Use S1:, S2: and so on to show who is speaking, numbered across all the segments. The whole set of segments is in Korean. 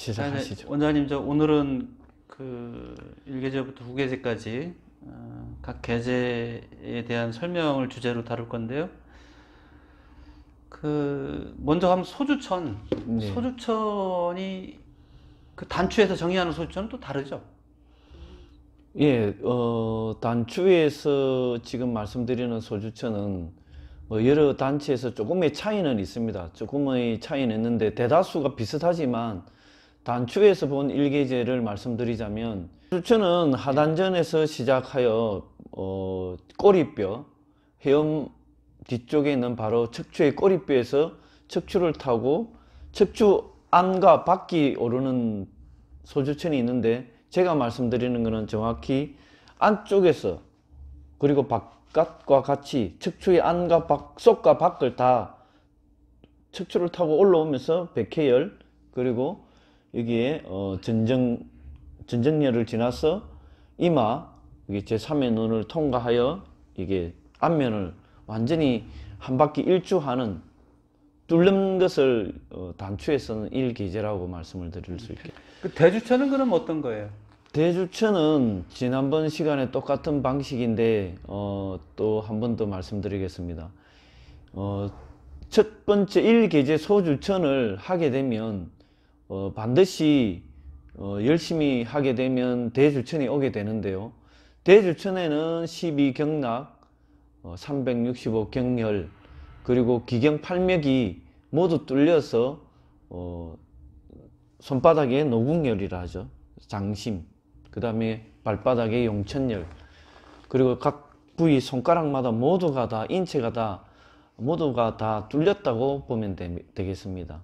S1: 시작하시죠.
S2: 원장님, 오늘은 그 1계제부터 9계제까지 각 계제에 대한 설명을 주제로 다룰 건데요. 먼저 하면 소주천.
S1: 네.
S2: 소주천이 그 단추에서 정의하는 소주천은 또 다르죠?
S1: 예, 단추에서 지금 말씀드리는 소주천은 여러 단체에서 조금의 차이는 있습니다. 조금의 차이는 있는데 대다수가 비슷하지만 단추에서 본 일계제를 말씀드리자면 소주천은 하단전에서 시작하여 꼬리뼈, 헤엄 뒤쪽에 있는 바로 척추의 꼬리뼈에서 척추를 타고 척추 안과 밖이 오르는 소주천이 있는데, 제가 말씀드리는 것은 정확히 안쪽에서 그리고 바깥과 같이 척추의 안과 속과 밖을 다 척추를 타고 올라오면서 백회열, 그리고 여기에 전정열을 지나서 이마, 이게 제3의 눈을 통과하여 이게 안면을 완전히 한 바퀴 일주하는 뚫는 것을 단추에서는 일계제라고 말씀을 드릴 수 있겠습니다.
S2: 그 대주천은 그럼 어떤 거예요?
S1: 대주천은 지난번 시간에 똑같은 방식인데 또 한 번 더 말씀드리겠습니다. 첫 번째 일계제 소주천을 하게 되면 반드시 열심히 하게 되면 대주천이 오게 되는데요. 대주천에는 12경락, 365경혈, 그리고 기경팔맥이 모두 뚫려서 손바닥에 노궁열이라 하죠. 장심, 그 다음에 발바닥에 용천열, 그리고 각 부위 손가락마다 모두가 다 인체가 다 모두가 다 뚫렸다고 보면 되겠습니다.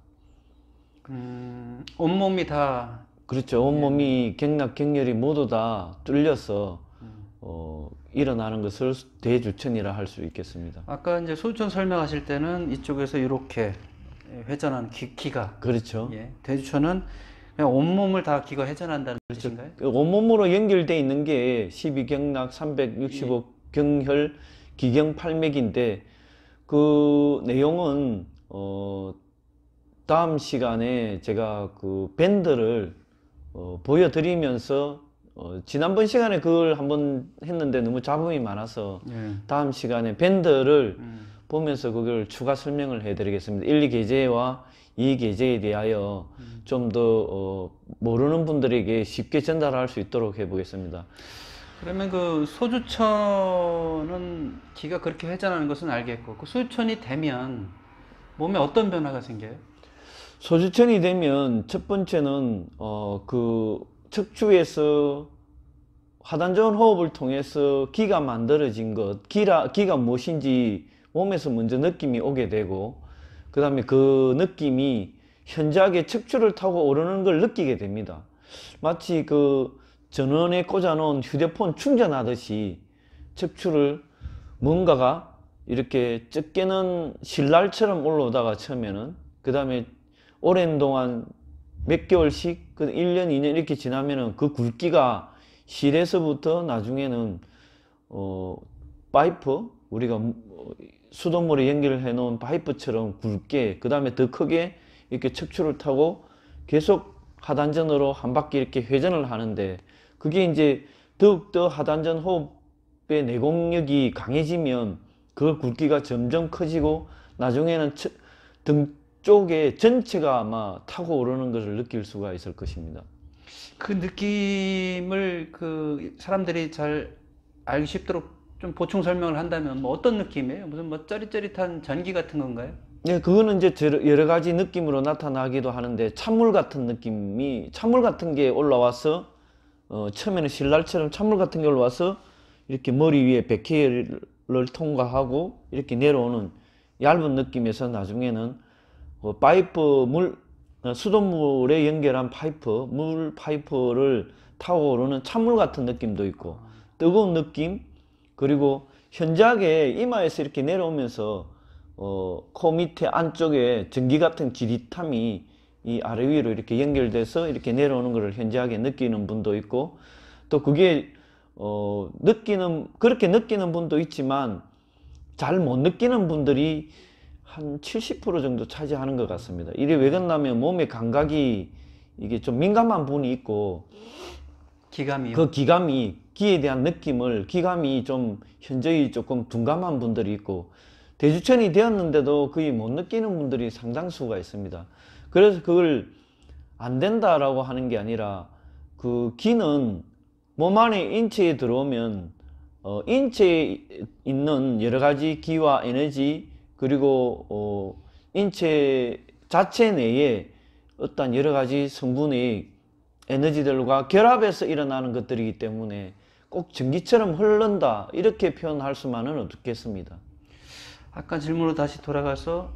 S2: 온몸이 다.
S1: 그렇죠. 온몸이 경락 경혈이 모두 다 뚫려서 일어나는 것을 대주천이라 할 수 있겠습니다.
S2: 아까 이제 소주천 설명하실 때는 이쪽에서 이렇게 회전하는 기가.
S1: 그렇죠.
S2: 예. 대주천은 그냥 온몸을 다 기가 회전한다는 뜻인가요?
S1: 온몸으로 연결되어 있는 게 12경락, 365경혈, 기경팔맥인데 그 내용은 다음 시간에 제가 그 밴드를 보여드리면서 지난번 시간에 그걸 한번 했는데 너무 잡음이 많아서 다음 시간에 밴드를 보면서 그걸 추가 설명을 해드리겠습니다. 1, 2계제와 2계제에 대하여 좀 더 모르는 분들에게 쉽게 전달할 수 있도록 해보겠습니다.
S2: 그러면 그 소주천은 기가 그렇게 회전하는 것은 알겠고, 그 소주천이 되면 몸에 어떤 변화가 생겨요?
S1: 소주천이 되면 첫 번째는 그 척추에서 화단전 호흡을 통해서 기가 만들어진 것, 기가 무엇인지 몸에서 먼저 느낌이 오게 되고, 그 다음에 그 느낌이 현저하게 척추를 타고 오르는 걸 느끼게 됩니다. 마치 그 전원에 꽂아놓은 휴대폰 충전하듯이 척추를 뭔가가 이렇게 적게는 신랄처럼 올라오다가 처음에는, 그 다음에 오랜 동안 몇 개월씩, 1년, 2년 이렇게 지나면은 그 굵기가 실에서부터 나중에는 파이프, 우리가 수돗물에 연결해 놓은 파이프처럼 굵게, 그 다음에 더 크게 이렇게 척추를 타고 계속 하단전으로 한 바퀴 이렇게 회전을 하는데, 그게 이제 더욱더 하단전 호흡의 내공력이 강해지면 그 굵기가 점점 커지고 나중에는 등 쪽에 전체가 아마 타고 오르는 것을 느낄 수가 있을 것입니다.
S2: 그 느낌을 그 사람들이 잘 알기 쉽도록 좀 보충 설명을 한다면 뭐 어떤 느낌이에요? 무슨 뭐 짜릿짜릿한 전기 같은 건가요?
S1: 네, 그거는 이제 여러 가지 느낌으로 나타나기도 하는데, 찬물 같은 느낌이, 찬물 같은 게 올라와서 처음에는 신랄처럼 찬물 같은 게 올라와서 이렇게 머리 위에 백회를 통과하고 이렇게 내려오는 얇은 느낌에서 나중에는 파이프 수돗물에 연결한 파이프, 물 파이프를 타고 오르는 찬물 같은 느낌도 있고, 뜨거운 느낌, 그리고 현저하게 이마에서 이렇게 내려오면서 코 밑에 안쪽에 전기 같은 지릿함이 이 아래 위로 이렇게 연결돼서 이렇게 내려오는 것을 현저하게 느끼는 분도 있고, 또 그게 그렇게 느끼는 분도 있지만 잘 못 느끼는 분들이 한 70% 정도 차지하는 것 같습니다. 이게 왜 그러냐면 몸의 감각이 이게 좀 민감한 부분이 있고
S2: 기감이요.
S1: 그 기감이 기에 대한 느낌을 기감이 좀 현저히 조금 둔감한 분들이 있고 대주천이 되었는데도 거의 못 느끼는 분들이 상당수가 있습니다. 그래서 그걸 안 된다라고 하는 게 아니라 그 기는 몸 안에 인체에 들어오면 인체에 있는 여러 가지 기와 에너지 그리고 인체 자체 내에 어떤 여러 가지 성분의 에너지들과 결합해서 일어나는 것들이기 때문에 꼭 전기처럼 흐른다 이렇게 표현할 수만은 없겠습니다.
S2: 아까 질문으로 다시 돌아가서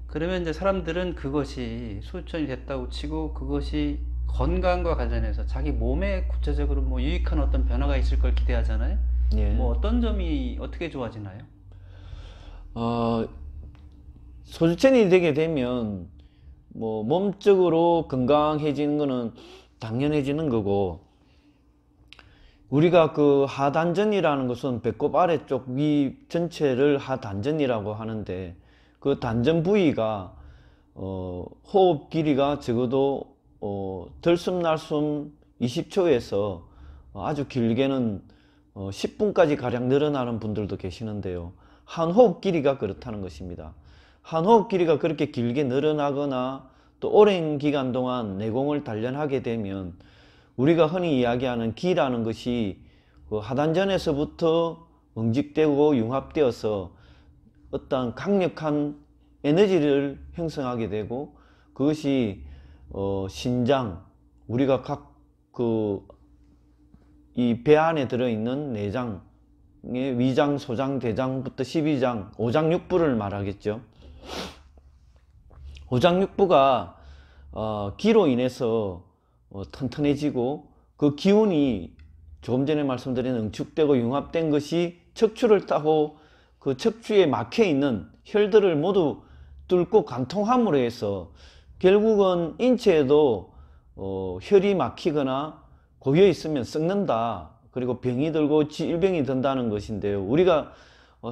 S2: 그러면 이제 사람들은 그것이 소주천이 됐다고 치고 그것이 건강과 관련해서 자기 몸에 구체적으로 뭐 유익한 어떤 변화가 있을 걸 기대하잖아요.
S1: 예.
S2: 뭐 어떤 점이 어떻게 좋아지나요?
S1: 소주천이 되게 되면 뭐 몸적으로 건강해지는 거는 당연해지는 거고 우리가 그 하단전이라는 것은 배꼽 아래쪽 위 전체를 하단전이라고 하는데 그 단전 부위가 호흡 길이가 적어도 들숨 날숨 20초에서 아주 길게는 10분까지 가량 늘어나는 분들도 계시는데요. 한 호흡 길이가 그렇다는 것입니다. 한 호흡 길이가 그렇게 길게 늘어나거나 또 오랜 기간 동안 내공을 단련하게 되면 우리가 흔히 이야기하는 기라는 것이 그 하단전에서부터 응집되고 융합되어서 어떤 강력한 에너지를 형성하게 되고 그것이 신장 우리가 각 그 이 배 안에 들어있는 내장의 위장, 소장, 대장부터 12장, 오장육부를 말하겠죠. 오장육부가 기로 인해서 튼튼해지고 그 기운이 조금 전에 말씀드린 응축되고 융합된 것이 척추를 타고 그 척추에 막혀 있는 혈들을 모두 뚫고 관통함으로 해서 결국은 인체에도 혈이 막히거나 고여 있으면 썩는다. 그리고 병이 들고 질병이 든다는 것인데요. 우리가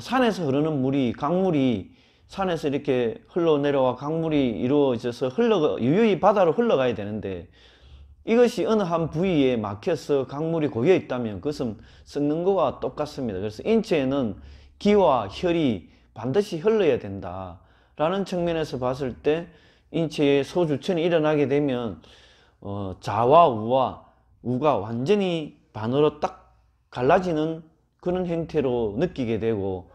S1: 산에서 흐르는 물이 강물이 산에서 이렇게 흘러내려와 강물이 이루어져서 유유히 바다로 흘러가야 되는데 이것이 어느 한 부위에 막혀서 강물이 고여 있다면 그것은 썩는 것과 똑같습니다. 그래서 인체에는 기와 혈이 반드시 흘러야 된다 라는 측면에서 봤을 때 인체에 소주천이 일어나게 되면 자와 우가 완전히 반으로 딱 갈라지는 그런 형태로 느끼게 되고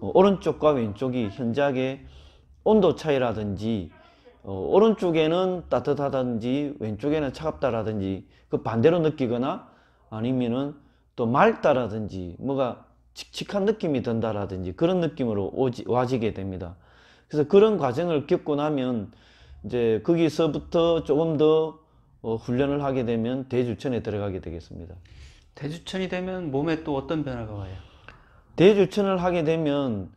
S1: 오른쪽과 왼쪽이 현저하게 온도 차이라든지 오른쪽에는 따뜻하다든지 왼쪽에는 차갑다라든지 그 반대로 느끼거나 아니면은 또 맑다라든지 뭐가 칙칙한 느낌이 든다라든지 그런 느낌으로 와지게 됩니다. 그래서 그런 과정을 겪고 나면 이제 거기서부터 조금 더 훈련을 하게 되면 대주천에 들어가게 되겠습니다.
S2: 대주천이 되면 몸에 또 어떤 변화가 와요?
S1: 대주천을 하게 되면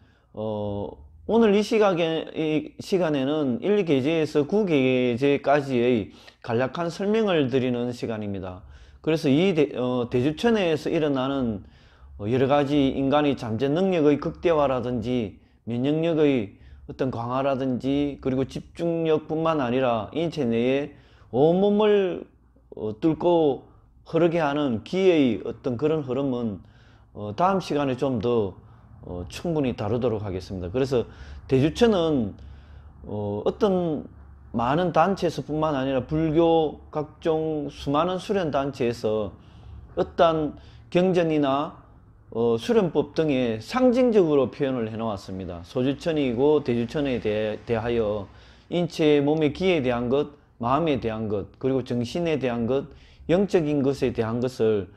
S1: 오늘 이 시간에는 1계제에서 9계제까지의 간략한 설명을 드리는 시간입니다. 그래서 이 대주천에서 일어나는 여러 가지 인간의 잠재 능력의 극대화라든지 면역력의 어떤 강화라든지 그리고 집중력뿐만 아니라 인체 내에 온몸을 뚫고 흐르게 하는 기의 어떤 그런 흐름은 다음 시간에 좀 더 충분히 다루도록 하겠습니다. 그래서 대주천은 어떤 많은 단체에서 뿐만 아니라 불교 각종 수많은 수련단체에서 어떤 경전이나 수련법 등의 상징적으로 표현을 해 놓았습니다. 소주천이고 대주천에 대하여 인체의 몸의 기에 대한 것, 마음에 대한 것, 그리고 정신에 대한 것, 영적인 것에 대한 것을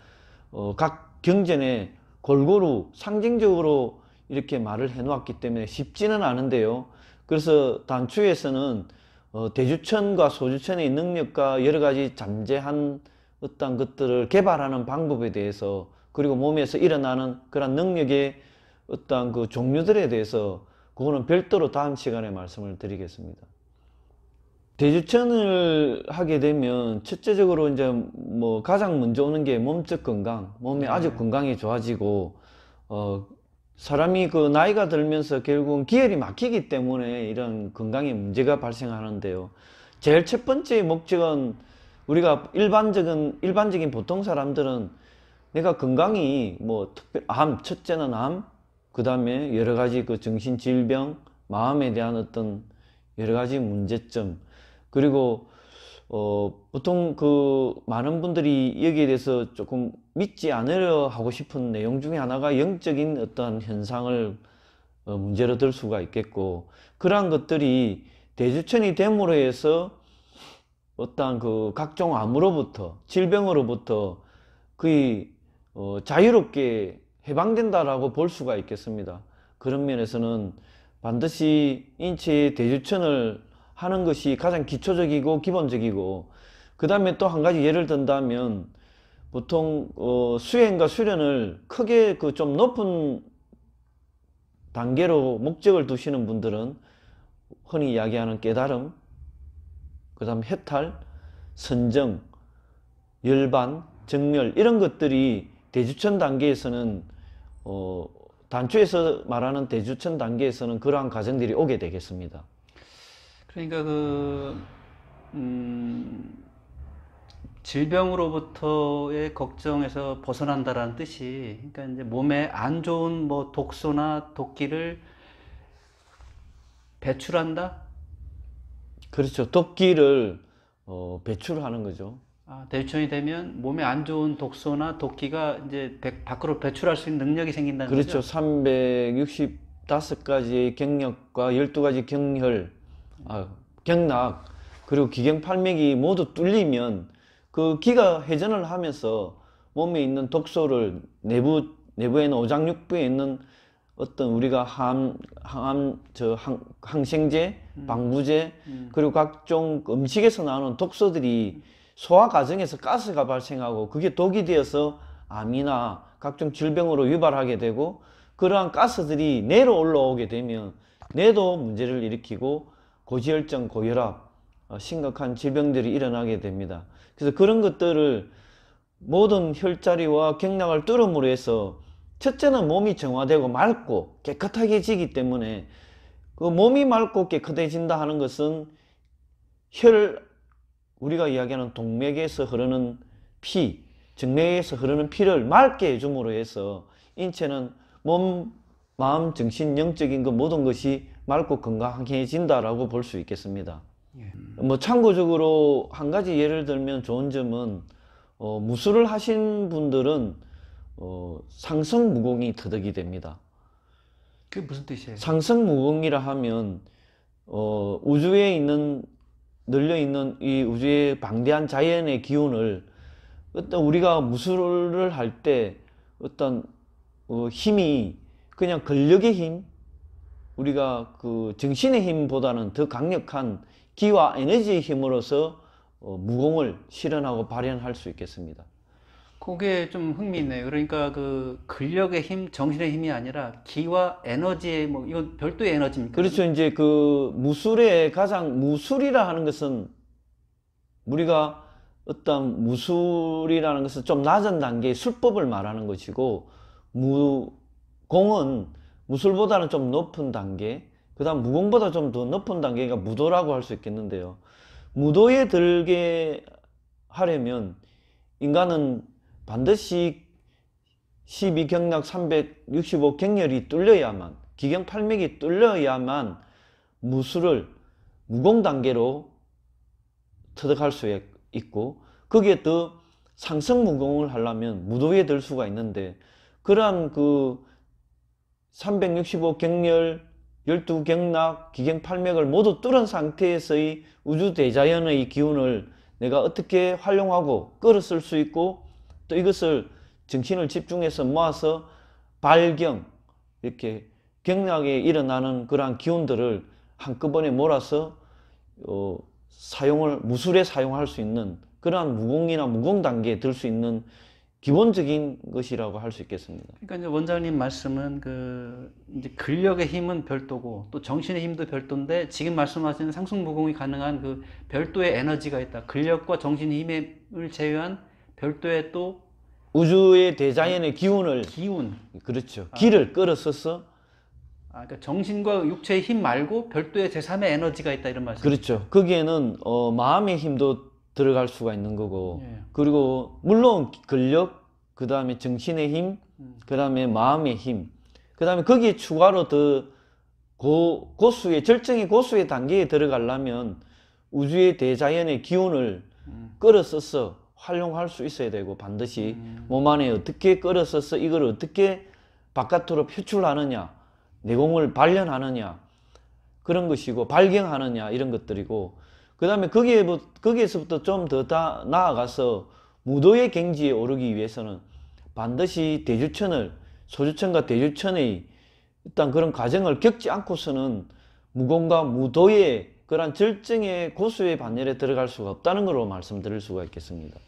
S1: 각 경전에 골고루 상징적으로 이렇게 말을 해 놓았기 때문에 쉽지는 않은데요. 그래서 단추에서는 대주천과 소주천의 능력과 여러 가지 잠재한 어떤 것들을 개발하는 방법에 대해서 그리고 몸에서 일어나는 그런 능력의 어떤 그 종류들에 대해서 그거는 별도로 다음 시간에 말씀을 드리겠습니다. 대주천을 하게 되면 첫째적으로 이제 뭐 가장 먼저 오는 게 몸적 건강, 몸이 아주 건강이 좋아지고 사람이 그 나이가 들면서 결국은 기혈이 막히기 때문에 이런 건강에 문제가 발생하는데요. 제일 첫 번째 목적은 우리가 일반적인 보통 사람들은 내가 건강이 뭐 특별 첫째는 암, 그다음에 여러 가지 그 정신 질병, 마음에 대한 어떤 여러 가지 문제점, 그리고 보통 그 많은 분들이 여기에 대해서 조금 믿지 않으려 하고 싶은 내용 중에 하나가 영적인 어떠한 현상을 문제로 들 수가 있겠고, 그러한 것들이 대주천이 됨으로 해서 어떠한 그 각종 암으로부터, 질병으로부터 거의 자유롭게 해방된다라고 볼 수가 있겠습니다. 그런 면에서는 반드시 인체의 대주천을 하는 것이 가장 기초적이고 기본적이고, 그 다음에 또 한 가지 예를 든다면 보통 수행과 수련을 크게 그 좀 높은 단계로 목적을 두시는 분들은 흔히 이야기하는 깨달음, 그 다음 해탈, 선정, 열반, 정멸, 이런 것들이 대주천 단계에서는 단초에서 말하는 대주천 단계에서는 그러한 과정들이 오게 되겠습니다.
S2: 그러니까 질병으로부터의 걱정에서 벗어난다라는 뜻이, 그러니까 이제 몸에 안 좋은 뭐 독소나 독기를 배출한다?
S1: 그렇죠. 독기를 배출하는 거죠.
S2: 대유천이 되면 몸에 안 좋은 독소나 독기가 이제 밖으로 배출할 수 있는 능력이 생긴다는
S1: 그렇죠.
S2: 거죠?
S1: 365가지의 경력과 12가지 경락, 그리고 기경팔맥이 모두 뚫리면 그 기가 회전을 하면서 몸에 있는 독소를 내부에는 오장육부에 있는 어떤 우리가 항생제, 방부제, 그리고 각종 음식에서 나오는 독소들이 소화 과정에서 가스가 발생하고 그게 독이 되어서 암이나 각종 질병으로 유발하게 되고, 그러한 가스들이 뇌로 올라오게 되면 뇌도 문제를 일으키고 고지혈증, 고혈압, 심각한 질병들이 일어나게 됩니다. 그래서 그런 것들을 모든 혈자리와 경락을 뚫음으로 해서, 첫째는 몸이 정화되고 맑고 깨끗하게 때문에, 그 몸이 맑고 깨끗해진다 하는 것은 우리가 이야기하는 동맥에서 흐르는 피, 정맥에서 흐르는 피를 맑게 해줌으로 해서 인체는 몸, 마음, 정신, 영적인 그 모든 것이 맑고 건강해진다라고 볼 수 있겠습니다. 뭐 참고적으로 한 가지 예를 들면 좋은 점은 무술을 하신 분들은 상승무공이 터득이 됩니다.
S2: 그게 무슨 뜻이에요?
S1: 상승무공이라 하면 우주에 널려있는 이 우주의 방대한 자연의 기운을 어떤 우리가 무술을 할 때 어떤 힘이 그냥 근력의 힘, 우리가 그 정신의 힘보다는 더 강력한 기와 에너지의 힘으로서 무공을 실현하고 발현할 수 있겠습니다.
S2: 그게 좀 흥미있네요. 그러니까 그 근력의 힘, 정신의 힘이 아니라 기와 에너지의 뭐 이건 별도의 에너지입니까?
S1: 그렇죠. 이제 그 무술이라 하는 것은 우리가 어떤 무술이라는 것은 좀 낮은 단계의 술법을 말하는 것이고, 무공은 무술보다는 좀 높은 단계, 그 다음 무공보다 좀 더 높은 단계가 무도라고 할 수 있겠는데요. 무도에 들게 하려면 인간은 반드시 12경락 365경렬이 뚫려야만, 기경팔맥이 뚫려야만 무술을 무공 단계로 터득할 수 있고, 거기에 더 상승무공을 하려면 무도에 들 수가 있는데, 그러한 그 365경렬, 12경락, 기경팔맥을 모두 뚫은 상태에서의 우주 대자연의 기운을 내가 어떻게 활용하고 끌어쓸 수 있고, 또 이것을 정신을 집중해서 모아서 발경, 이렇게 경락에 일어나는 그러한 기운들을 한꺼번에 몰아서 무술에 사용할 수 있는 그러한 무공이나 무공 단계에 들 수 있는 기본적인 것이라고 할 수 있겠습니다.
S2: 그러니까 이제 원장님 말씀은 이제 근력의 힘은 별도고 또 정신의 힘도 별도인데, 지금 말씀하시는 상승무공이 가능한 그 별도의 에너지가 있다. 근력과 정신의 힘을 제외한 별도의 또
S1: 우주의 대자연의 기운, 그렇죠. 기를 끌어서서,
S2: 그러니까 정신과 육체의 힘 말고 별도의 제3의 에너지가 있다, 이런 말씀.
S1: 그렇죠. 거기에는 마음의 힘도 들어갈 수가 있는 거고,
S2: 예.
S1: 그리고 물론 근력, 그 다음에 정신의 힘, 그 다음에 마음의 힘, 그 다음에 거기에 추가로 더 고수의 절정의 고수의 단계에 들어가려면 우주의 대자연의 기운을 끌어 써서 활용할 수 있어야 되고, 반드시 몸 안에 어떻게 끌어 써서 이걸 어떻게 바깥으로 표출하느냐, 내공을 발현하느냐, 그런 것이고, 발견하느냐, 이런 것들이고, 그 다음에 거기에서부터 좀 더 나아가서 무도의 경지에 오르기 위해서는 반드시 대주천을, 소주천과 대주천의 일단 그런 과정을 겪지 않고서는 무공과 무도의 그런 절정의 고수의 반열에 들어갈 수가 없다는 걸로 말씀드릴 수가 있겠습니다.